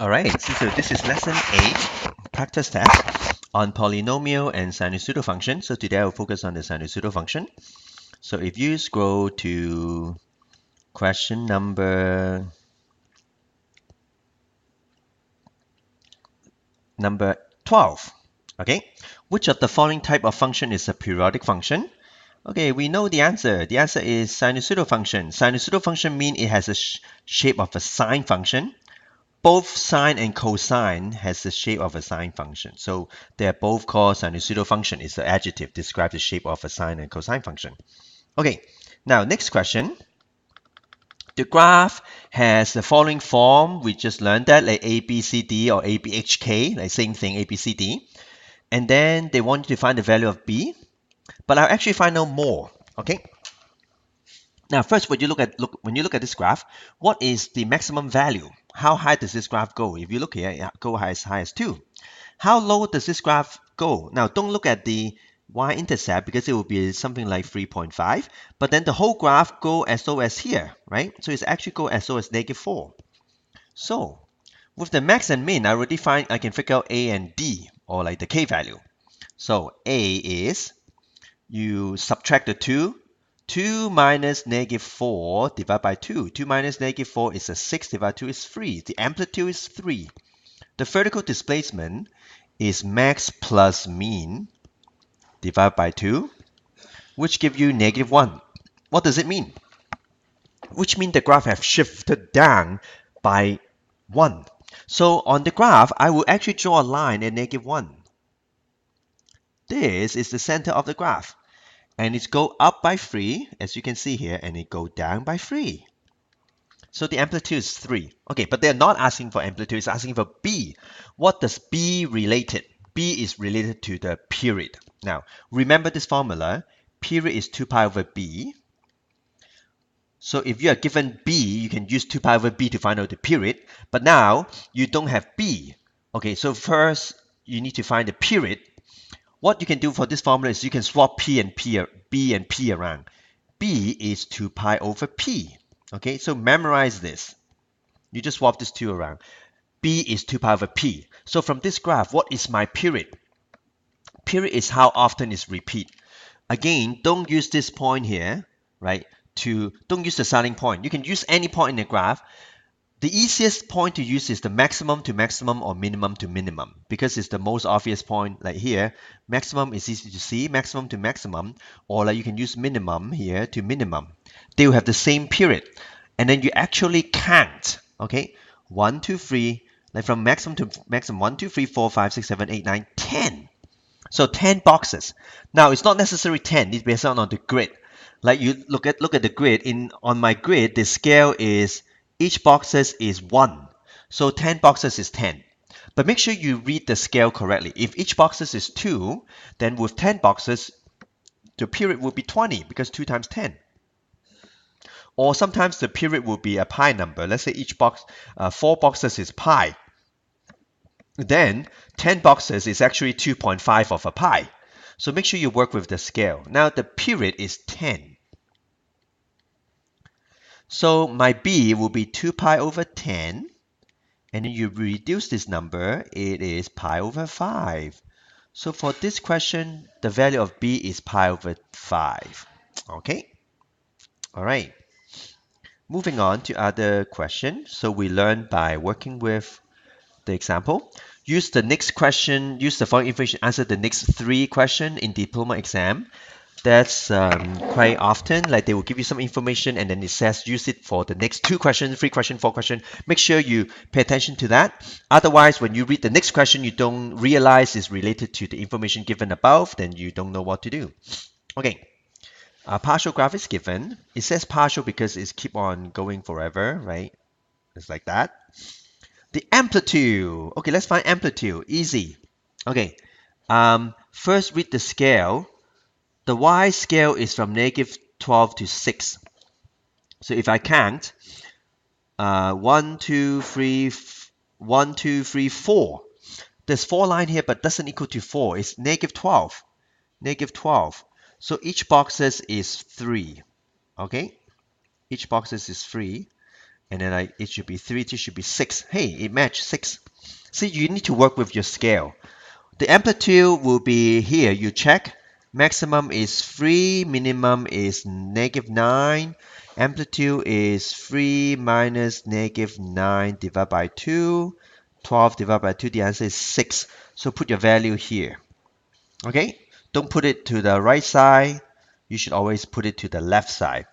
Alright, so this is lesson 8, practice test on polynomial and sinusoidal function. So today I'll focus on the sinusoidal function. So if you scroll to question number 12, okay, which of the following type of function is a periodic function? Okay, we know the answer. The answer is sinusoidal function. Sinusoidal function means it has a shape of a sine function. Both sine and cosine has the shape of a sine function. So they're both called sinusoidal function. It's an adjective, describe the shape of a sine and cosine function. Okay, now next question. The graph has the following form. We just learned that, like A, B, C, D or A, B, H, K, like same thing, A, B, C, D. And then they want you to find the value of B, but I'll actually find out more, okay? Now, first, when you look at this graph, what is the maximum value? How high does this graph go? If you look here, it go high as 2. How low does this graph go? Now, don't look at the y-intercept because it will be something like 3.5. But then the whole graph go as low as here, right? So it's actually go as low as -4. So with the max and min, I already I can figure out A and D, or like the K value. So A is, you subtract the 2. 2 minus -4 divided by 2. 2 minus -4 is a 6 divided by 2 is 3. The amplitude is 3. The vertical displacement is max plus mean divided by 2, which give you -1. What does it mean? Which means the graph has shifted down by 1. So on the graph, I will actually draw a line at -1. This is the center of the graph. And it's go up by 3, as you can see here, and it go down by 3. So the amplitude is 3. Okay, but they're not asking for amplitude, it's asking for B. What does B related? B is related to the period. Now, remember this formula. Period is 2 pi over B. So if you are given B, you can use 2 pi over B to find out the period. But now, you don't have B. Okay, so first, you need to find the period. What you can do for this formula is you can swap B and P around. B is 2 pi over P. Okay, so memorize this. You just swap these two around. B is 2 pi over P. So from this graph, what is my period? Period is how often it's repeat. Again, don't use this point here, right? Don't use the starting point. You can use any point in the graph. The easiest point to use is the maximum to maximum or minimum to minimum, because it's the most obvious point. Like here, maximum is easy to see, maximum to maximum, or like you can use minimum here to minimum. They will have the same period. And then you actually count, okay? 1, 2, 3, like from maximum to maximum, 1, 2, 3, 4, 5, 6, 7, 8, 9, 10. So 10 boxes. Now it's not necessarily 10, it's based on the grid. Like you look at the grid. On my grid, the scale is each boxes is 1. So 10 boxes is 10. But make sure you read the scale correctly. If each boxes is 2, then with 10 boxes, the period will be 20 because 2 times 10. Or sometimes the period will be a pi number. Let's say each box, 4 boxes is pi. Then 10 boxes is actually 2.5 of a pi. So make sure you work with the scale. Now the period is 10. So my B will be 2 pi over 10. And then you reduce this number, it is pi over 5. So for this question, the value of B is pi over 5. Okay? All right. Moving on to other question. So we learn by working with the example. Use the following information, answer the next 3 questions in diploma exam. That's quite often, like they will give you some information and then it says use it for the next 2 questions, 3 questions, 4 questions. Make sure you pay attention to that. Otherwise, when you read the next question, you don't realize it's related to the information given above, then you don't know what to do. Okay, a partial graph is given. It says partial because it's keep on going forever, right? It's like that. The amplitude. Okay, let's find amplitude. Easy. Okay, first read the scale. The y scale is from -12 to 6. So if I count, 1, 2, 3, 1, 2, 3, 4. There's 4 line here, but doesn't equal to 4. It's -12. -12. So each boxes is 3. Okay? Each boxes is 3. and then it should be 3, it should be 6. Hey, it matched 6. See, you need to work with your scale. The amplitude will be here. You check. Maximum is 3, minimum is -9. Amplitude is 3 minus -9 divided by 2. 12 divided by 2, the answer is 6. So put your value here. Okay? Don't put it to the right side. You should always put it to the left side.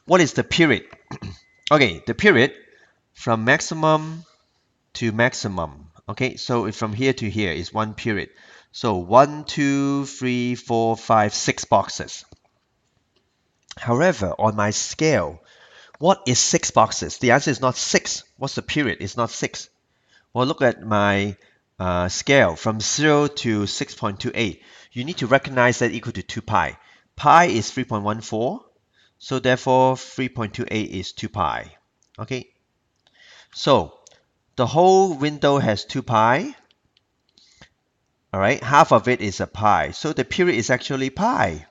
What is the period? Okay, the period from maximum to maximum. Okay, so from here to here is one period. So 1, 2, 3, 4, 5, 6 boxes. However, on my scale, what is 6 boxes? The answer is not 6. What's the period? It's not 6. Well, look at my scale from 0 to 6.28. You need to recognize that equal to 2 pi. Pi is 3.14, so therefore 3.28 is 2 pi. Okay, so the whole window has 2 pi. All right, half of it is a pi. So the period is actually pi.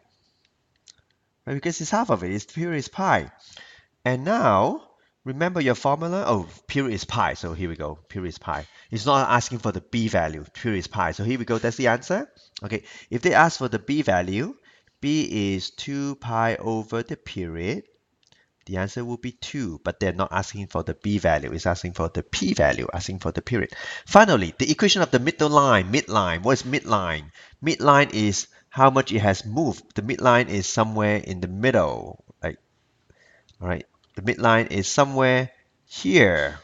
Right? Because it's half of it. The period is pi. And now, remember your formula? Oh, period is pi. So here we go. Period is pi. It's not asking for the b value. Period is pi. So here we go. That's the answer. Okay. If they ask for the b value, b is 2 pi over the period. The answer will be 2, but they're not asking for the b value. It's asking for the p value, asking for the period. Finally, the equation of the middle line, midline. What is midline? Midline is how much it has moved. The midline is somewhere in the middle. Like, all right, the midline is somewhere here.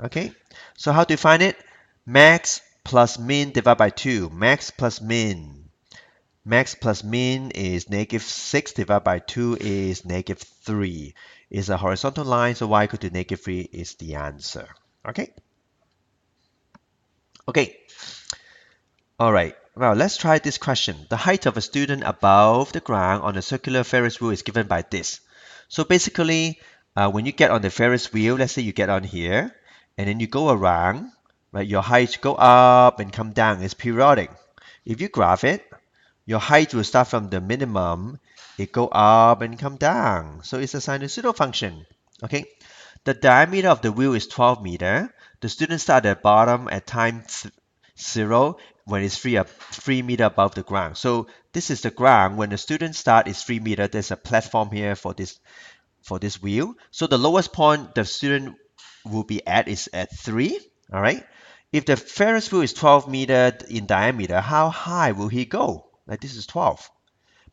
Okay, so how do you find it? Max plus min divided by 2. Max plus min. Max plus min is -6 divided by 2 is -3. It's a horizontal line, so y equal to -3 is the answer. Okay? Okay. All right. Well, let's try this question. The height of a student above the ground on a circular Ferris wheel is given by this. So basically, when you get on the Ferris wheel, let's say you get on here, and then you go around, right? Your height go up and come down. It's periodic. If you graph it, your height will start from the minimum, it go up and come down. So it's a sinusoidal function. Okay. The diameter of the wheel is 12 meter. The student start at the bottom at time 0 when it's 3 meter above the ground. So this is the ground. When the student start is 3 meter, there's a platform here for this wheel. So the lowest point the student will be at is at 3. All right. If the Ferris wheel is 12 meter in diameter, how high will he go? Like this is 12.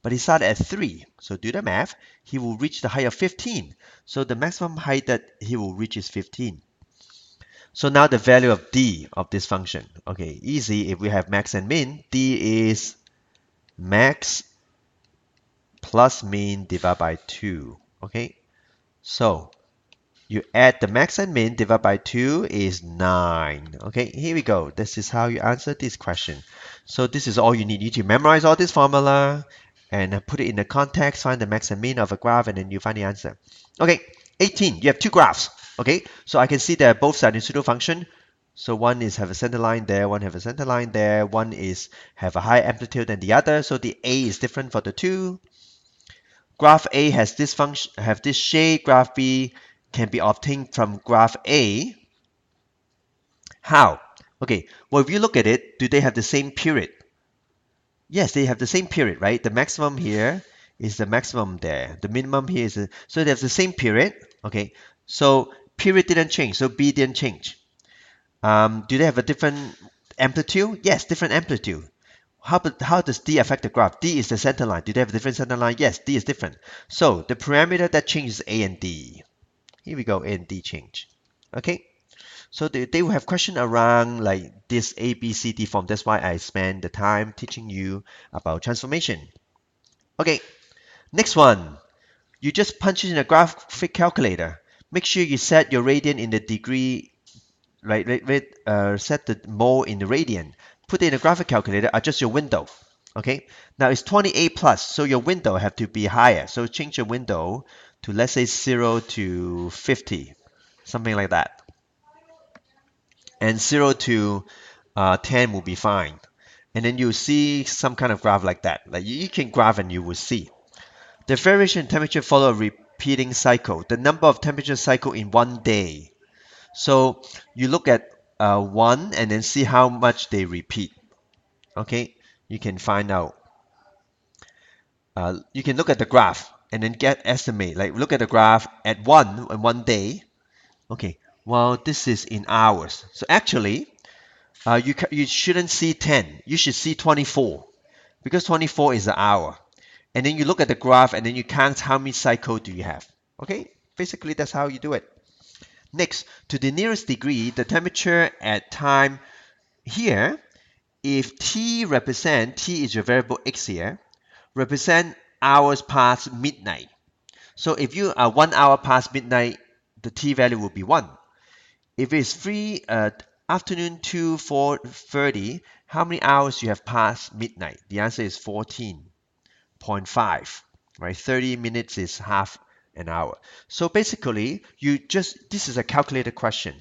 But he started at 3. So do the math. He will reach the height of 15. So the maximum height that he will reach is 15. So now the value of d of this function. Okay, easy. If we have max and min, d is max plus min divided by 2. Okay, so you add the max and min divided by 2 is 9. Okay, here we go. This is how you answer this question. So this is all you need. You need to memorize all this formula and put it in the context, find the max and min of a graph, and then you find the answer. Okay, 18. You have two graphs. Okay, so I can see that both sinusoidal function. So one is have a center line there, one have a center line there, one is have a higher amplitude than the other. So the A is different for the two. Graph A has this function, have this shape. Graph B can be obtained from graph A. How? Okay, well, if you look at it, do they have the same period? Yes, they have the same period, right? The maximum here is the maximum there. The minimum here is so they have the same period. Okay, so period didn't change, so B didn't change. Do they have a different amplitude? Yes, different amplitude. How does D affect the graph? D is the center line. Do they have a different center line? Yes, D is different. So the parameter that changes A and D. Here we go, A and D change. Okay, so they will have question around like this A, B, C, D form. That's why I spend the time teaching you about transformation. Okay, next one. You just punch it in a graphic calculator. Make sure you set your radian in the degree, right? Set the mole in the radian. Put it in a graphic calculator, adjust your window. Okay, now it's 28 plus, so your window have to be higher. So change your window to, let's say, 0 to 50, something like that. And 0 to 10 will be fine. And then you see some kind of graph like that. Like you can graph and you will see. The variation in temperature follow a repeating cycle, the number of temperature cycle in one day. So you look at one and then see how much they repeat. Okay, you can find out. You can look at the graph and then get estimate. Like look at the graph at one day. Okay, well this is in hours. So actually, you shouldn't see 10. You should see 24 because 24 is an hour. And then you look at the graph and then you count how many cycle do you have. Okay, basically that's how you do it. Next, to the nearest degree, the temperature at time here, if t is your variable x here, represent hours past midnight. So if you are 1 hour past midnight, the t value will be 1. If it's 3 afternoon to 4:30, how many hours you have past midnight? The answer is 14.5, right? 30 minutes is half an hour. So basically, this is a calculated question.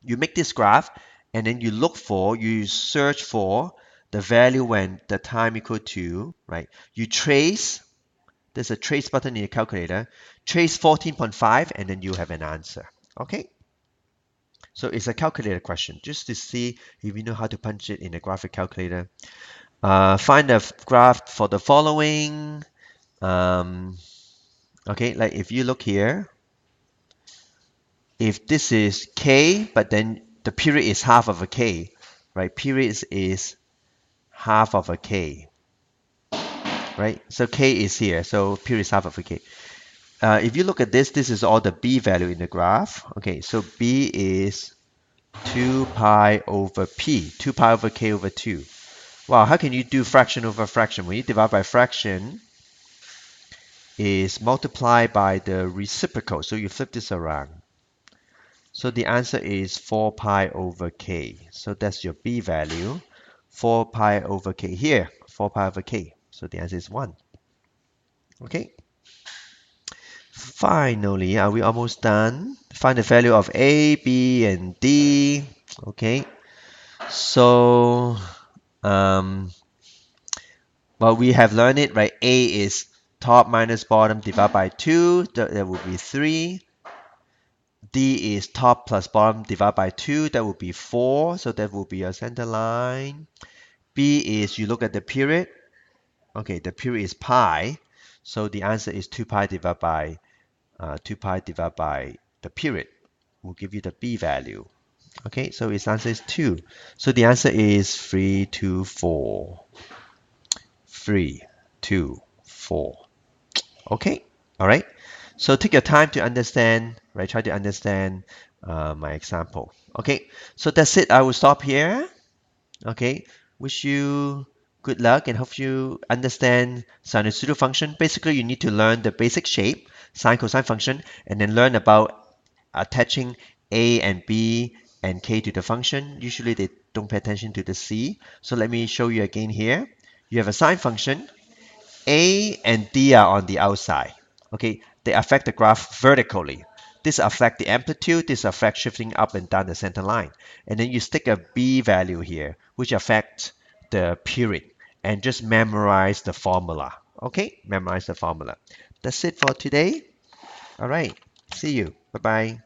You make this graph and then you search for the value when the time equal to, right? You trace, there's a trace button in your calculator, trace 14.5 and then you have an answer. Okay? So it's a calculated question just to see if you know how to punch it in a graphic calculator. Find a graph for the following. Okay, like if you look here, if this is k, but then the period is half of a k, right? Period is half of a k, right? So k is here, so period is half of a k. If you look at this, this is all the b value in the graph. Okay, so b is 2 pi over p, 2 pi over k over 2. Wow, how can you do fraction over fraction? When you divide by fraction, is multiplied by the reciprocal. So you flip this around. So the answer is 4 pi over k. So that's your b value. 4 pi over k here, 4 pi over k. So the answer is 1. Okay. Finally, are we almost done? Find the value of a, b, and d. Okay. So, well, we have learned it, right? A is top minus bottom divided by 2. That would be 3. D is top plus bottom divided by 2. That would be 4. So that would be your center line. B is you look at the period. Okay, the period is pi. So the answer is 2 pi divided by the period. Will give you the B value. Okay, so its answer is 2. So the answer is 3, 2, 4. 3, 2, 4. Okay, all right. So take your time to understand, right? Try to understand my example. Okay, so that's it. I will stop here. Okay, wish you good luck and hope you understand sinusoidal function. Basically, you need to learn the basic shape, sine, cosine function, and then learn about attaching a and b and k to the function. Usually, they don't pay attention to the c. So let me show you again here. You have a sine function. A and D are on the outside. Okay, they affect the graph vertically. This affect the amplitude, this affect shifting up and down the center line. And then you stick a B value here, which affects the period. And just memorize the formula. Okay, memorize the formula. That's it for today. All right, see you. Bye-bye.